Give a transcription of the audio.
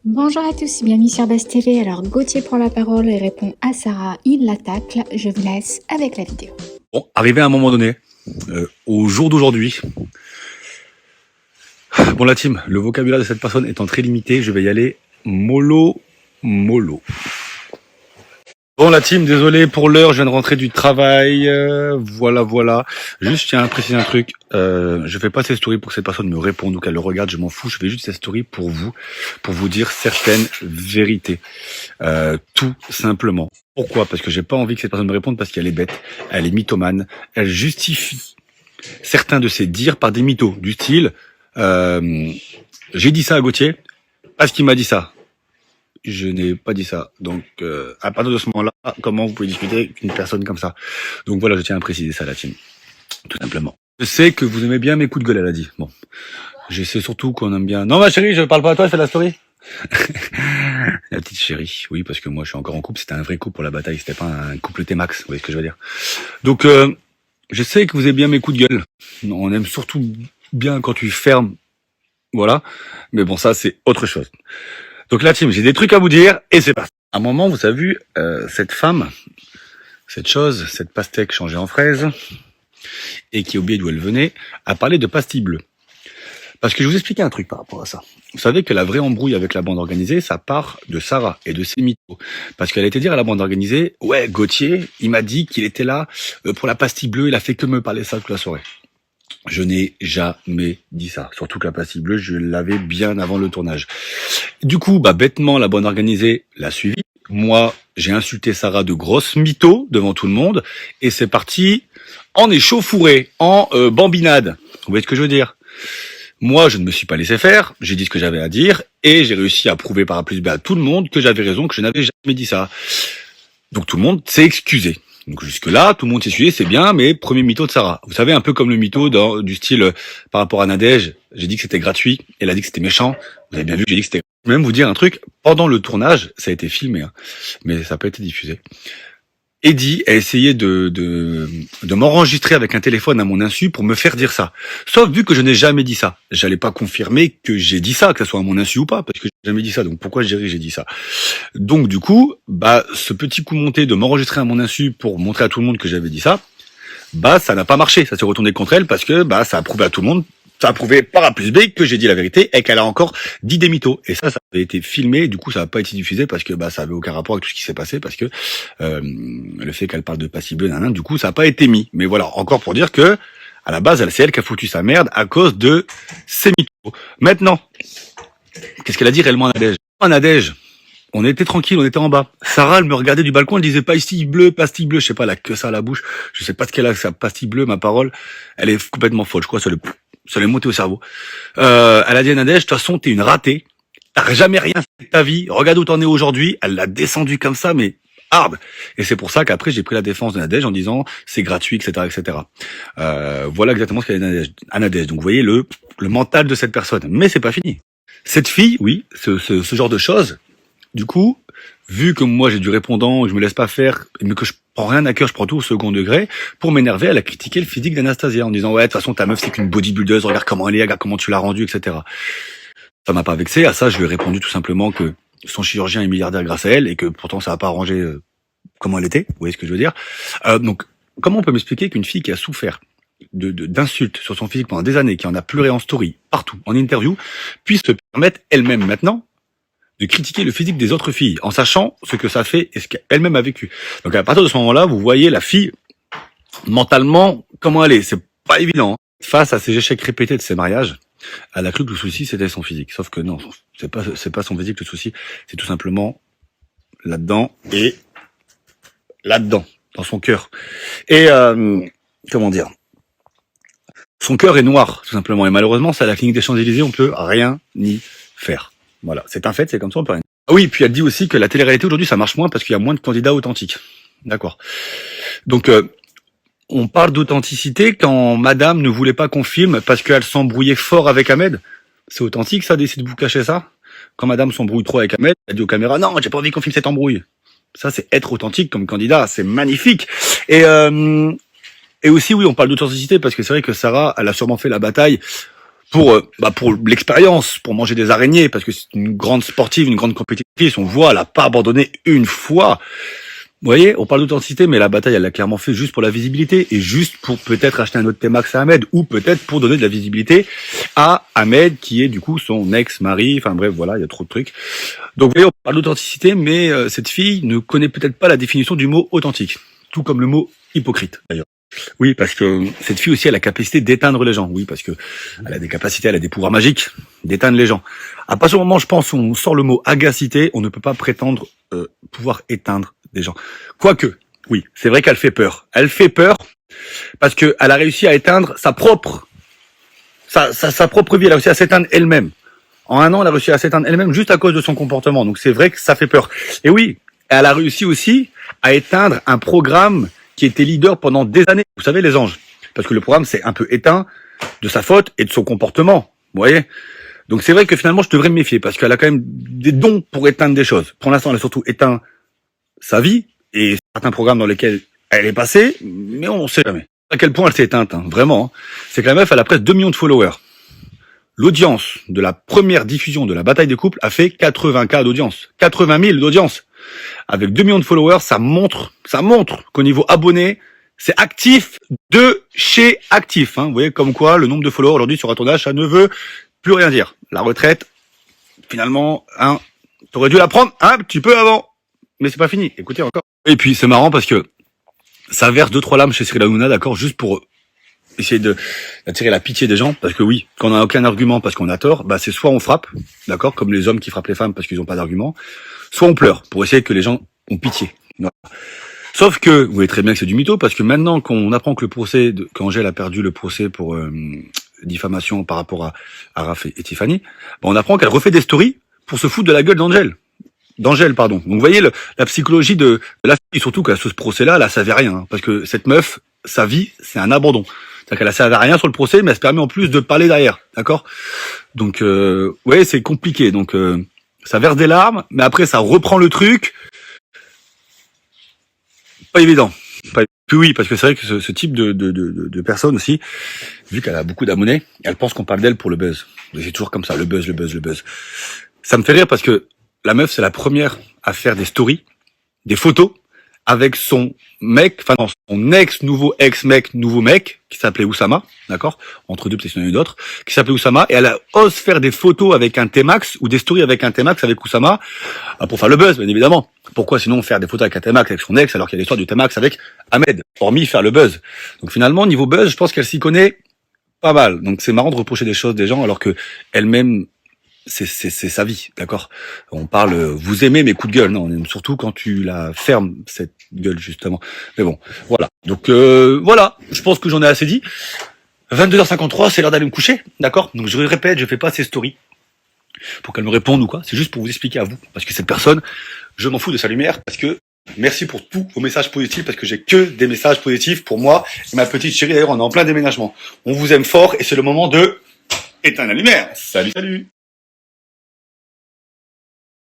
Bonjour à tous, bienvenue sur Buzz TV. Alors Gauthier prend la parole et répond à Sarah, il la tacle. Je vous laisse avec la vidéo. Bon, arrivé à un moment donné, au jour d'aujourd'hui, bon la team, le vocabulaire de cette personne étant très limité, je vais y aller mollo. Bon la team, désolé pour l'heure, je viens de rentrer du travail, voilà. Juste, je tiens à préciser un truc, je fais pas ces stories pour que cette personne me réponde ou qu'elle le regarde, je m'en fous, je fais juste ces stories pour vous dire certaines vérités, tout simplement. Pourquoi? Parce que j'ai pas envie que cette personne me réponde parce qu'elle est bête, elle est mythomane, elle justifie certains de ses dires par des mythos, du style, j'ai dit ça à Gauthier parce qu'il m'a dit ça. Je n'ai pas dit ça. Donc, à partir de ce moment-là, comment vous pouvez discuter avec une personne comme ça? Donc voilà, je tiens à préciser ça, la team. Tout simplement. Je sais que vous aimez bien mes coups de gueule, elle a dit. Bon. Je sais surtout qu'on aime bien... Non, ma chérie, je parle pas à toi, je fais la story. La petite chérie. Oui, parce que moi, je suis encore en couple. C'était un vrai couple pour la bataille. C'était pas un couple T-Max. Vous voyez ce que je veux dire? Donc, je sais que vous aimez bien mes coups de gueule. On aime surtout bien quand tu fermes. Voilà. Mais bon, ça, c'est autre chose. Donc la team, j'ai des trucs à vous dire et c'est parti. À un moment, vous avez vu cette femme, cette chose, cette pastèque changée en fraise et qui a oublié d'où elle venait, a parlé de pastilles bleues. Parce que je vous expliquais un truc par rapport à ça. Vous savez que la vraie embrouille avec la bande organisée, ça part de Sarah et de ses mythos. Parce qu'elle a été dire à la bande organisée, ouais, Gauthier, il m'a dit qu'il était là pour la pastille bleue, il a fait que me parler ça toute la soirée. Je n'ai jamais dit ça. Surtout que la pastille bleue, je l'avais bien avant le tournage. Du coup, bêtement, la bande organisée l'a suivi. Moi, j'ai insulté Sarah de grosses mythos devant tout le monde. Et c'est parti en échauffourée, en bambinade. Vous voyez ce que je veux dire? Moi, je ne me suis pas laissé faire. J'ai dit ce que j'avais à dire. Et j'ai réussi à prouver par A plus B à tout le monde que j'avais raison, que je n'avais jamais dit ça. Donc tout le monde s'est excusé. Donc jusque-là, tout le monde s'est excusé, c'est bien, mais premier mytho de Sarah. Vous savez, un peu comme le mytho du style par rapport à Nadège, j'ai dit que c'était gratuit, elle a dit que c'était méchant. Vous avez bien vu que j'ai dit que c'était... Je vais même vous dire un truc, pendant le tournage, ça a été filmé, hein, mais ça n'a pas été diffusé. Eddie a essayé de m'enregistrer avec un téléphone à mon insu pour me faire dire ça. Sauf vu que je n'ai jamais dit ça. J'allais pas confirmer que j'ai dit ça, que ce soit à mon insu ou pas, parce que j'ai jamais dit ça. Donc pourquoi je dirais que j'ai dit ça? Donc du coup, ce petit coup monté de m'enregistrer à mon insu pour montrer à tout le monde que j'avais dit ça, ça n'a pas marché. Ça s'est retourné contre elle parce que ça a prouvé à tout le monde, ça a prouvé par A plus B que j'ai dit la vérité et qu'elle a encore dit des mythos. Et ça avait été filmé, du coup ça n'a pas été diffusé parce que ça avait aucun rapport avec tout ce qui s'est passé, parce que le fait qu'elle parle de pastille bleue, du coup ça n'a pas été mis. Mais voilà, encore pour dire que à la base, c'est elle qui a foutu sa merde à cause de ses mythos. Maintenant, qu'est-ce qu'elle a dit réellement à Nadège? Nadège, on était tranquille, on était en bas. Sarah, elle me regardait du balcon, elle disait pastille bleue, je sais pas, elle a que ça à la bouche. Je sais pas ce qu'elle a, sa pastille bleue, ma parole. Elle est complètement folle, je crois, ça lui est monté au cerveau. Elle a dit à Nadège, de toute façon, t'es une ratée. T'as jamais rien fait de ta vie. Regarde où t'en es aujourd'hui. Elle l'a descendu comme ça, mais hard. Et c'est pour ça qu'après, j'ai pris la défense de Nadège en disant, c'est gratuit, etc. Voilà exactement ce qu'elle a dit à Nadège. Donc, vous voyez le mental de cette personne. Mais c'est pas fini. Cette fille, oui, ce genre de choses, du coup, vu que moi j'ai du répondant, je me laisse pas faire, mais que je prends rien à cœur, je prends tout au second degré, pour m'énerver, elle a critiqué le physique d'Anastasia en disant ouais, de toute façon ta meuf c'est qu'une bodybuildeuse, regarde comment elle est, regarde comment tu l'as rendue, etc. Ça m'a pas vexé. À ça, je lui ai répondu tout simplement que son chirurgien est milliardaire grâce à elle et que pourtant ça a pas arrangé comment elle était. Vous voyez ce que je veux dire? Donc, comment on peut m'expliquer qu'une fille qui a souffert d'insultes sur son physique pendant des années, qui en a pleuré en story, partout, en interview, puisse se permettre elle-même maintenant de critiquer le physique des autres filles, en sachant ce que ça fait et ce qu'elle-même a vécu. Donc à partir de ce moment-là, vous voyez la fille, mentalement, comment elle est. C'est pas évident. Face à ces échecs répétés de ses mariages, elle a cru que le souci c'était son physique. Sauf que non, c'est pas son physique le souci, c'est tout simplement là-dedans et là-dedans, dans son cœur. Et comment dire, son cœur est noir, tout simplement. Et malheureusement, c'est à la clinique des Champs-Élysées, on peut rien y faire. Voilà, c'est un fait, c'est comme ça, on peut rien. Ah oui, puis elle dit aussi que la télé-réalité aujourd'hui, ça marche moins parce qu'il y a moins de candidats authentiques. D'accord. Donc, on parle d'authenticité quand madame ne voulait pas qu'on filme parce qu'elle s'embrouillait fort avec Ahmed. C'est authentique, ça, d'essayer de vous cacher ça? Quand madame s'embrouille trop avec Ahmed, elle dit aux caméras, non, j'ai pas envie qu'on filme cette embrouille. Ça, c'est être authentique comme candidat, c'est magnifique. Et aussi, oui, on parle d'authenticité parce que c'est vrai que Sarah, elle a sûrement fait la bataille pour l'expérience, pour manger des araignées, parce que c'est une grande sportive, une grande compétitrice. On voit, elle a pas abandonné une fois. Vous voyez, on parle d'authenticité, mais la bataille, elle l'a clairement fait juste pour la visibilité et juste pour peut-être acheter un autre T-Max à Ahmed ou peut-être pour donner de la visibilité à Ahmed, qui est du coup son ex-mari. Enfin bref, voilà, il y a trop de trucs. Donc vous voyez, on parle d'authenticité, mais cette fille ne connaît peut-être pas la définition du mot authentique, tout comme le mot hypocrite d'ailleurs. Oui, parce que cette fille aussi a la capacité d'éteindre les gens. Oui, parce que elle a des capacités, elle a des pouvoirs magiques d'éteindre les gens. À partir du moment, je pense, où on sort le mot agacité, on ne peut pas prétendre pouvoir éteindre des gens. Quoique, oui, c'est vrai qu'elle fait peur. Elle fait peur parce que elle a réussi à éteindre sa propre vie. Elle a réussi à s'éteindre elle-même. En un an, elle a réussi à s'éteindre elle-même juste à cause de son comportement. Donc c'est vrai que ça fait peur. Et oui, elle a réussi aussi à éteindre un programme qui était leader pendant des années. Vous savez, les anges. Parce que le programme s'est un peu éteint de sa faute et de son comportement. Vous voyez? Donc c'est vrai que finalement, je devrais me méfier parce qu'elle a quand même des dons pour éteindre des choses. Pour l'instant, elle a surtout éteint sa vie et certains programmes dans lesquels elle est passée, mais on ne sait jamais à quel point elle s'est éteinte, hein, vraiment. C'est que la meuf, elle a presque 2 millions de followers. L'audience de la première diffusion de la bataille des couples a fait 80K d'audience. 80 000 d'audience. Avec 2 millions de followers, ça montre qu'au niveau abonné, c'est actif de chez actif. Hein. Vous voyez comme quoi le nombre de followers aujourd'hui sur un tournage, ça ne veut plus rien dire. La retraite, finalement, hein, t'aurais dû la prendre un petit peu avant. Mais c'est pas fini, écoutez encore. Et puis c'est marrant parce que ça verse 2-3 lames chez Cyril Hanouna, d'accord, juste pour essayer d'attirer la pitié des gens, parce que oui, quand on n'a aucun argument parce qu'on a tort, bah c'est soit on frappe, d'accord, comme les hommes qui frappent les femmes parce qu'ils n'ont pas d'argument, soit on pleure pour essayer que les gens ont pitié. Voilà. Sauf que, vous voyez très bien que c'est du mytho, parce que maintenant qu'on apprend que le procès, qu'Angèle a perdu le procès pour diffamation par rapport à Raph et Tiffany, bah, on apprend qu'elle refait des stories pour se foutre de la gueule d'Angèle, pardon. Donc vous voyez la psychologie de la fille, surtout qu'à ce procès-là, elle savait rien, hein, parce que cette meuf, sa vie, c'est un abandon. C'est-à-dire qu'elle savait rien sur le procès, mais elle se permet en plus de parler derrière, d'accord. Donc, ouais, c'est compliqué. Donc, ça verse des larmes, mais après, ça reprend le truc. Pas évident. Puis oui, parce que c'est vrai que ce type de personne aussi, vu qu'elle a beaucoup d'abonnés, elle pense qu'on parle d'elle pour le buzz. C'est toujours comme ça, le buzz. Ça me fait rire parce que la meuf, c'est la première à faire des stories, des photos, avec son mec, enfin non, son nouveau mec, qui s'appelait Oussama, d'accord, entre deux, peut-être qu'il y en a eu d'autres, qui s'appelait Oussama, et elle ose faire des photos avec un T-Max, ou des stories avec un T-Max avec Oussama, pour faire le buzz, bien évidemment. Pourquoi sinon faire des photos avec un T-Max avec son ex, alors qu'il y a l'histoire du T-Max avec Ahmed, hormis faire le buzz. Donc finalement, niveau buzz, je pense qu'elle s'y connaît pas mal. Donc c'est marrant de reprocher des choses des gens, alors que elle-même, c'est sa vie, d'accord. On parle, vous aimez mes coups de gueule, non, on aime surtout quand tu la fermes cette gueule justement. Mais bon, voilà. Donc voilà, je pense que j'en ai assez dit. 22h53, c'est l'heure d'aller me coucher, d'accord. Donc je répète, je fais pas ces stories pour qu'elle me réponde ou quoi. C'est juste pour vous expliquer à vous, parce que cette personne, je m'en fous de sa lumière, parce que merci pour tous vos messages positifs, parce que j'ai que des messages positifs pour moi et ma petite chérie. D'ailleurs, on est en plein déménagement. On vous aime fort et c'est le moment de éteindre la lumière. Salut.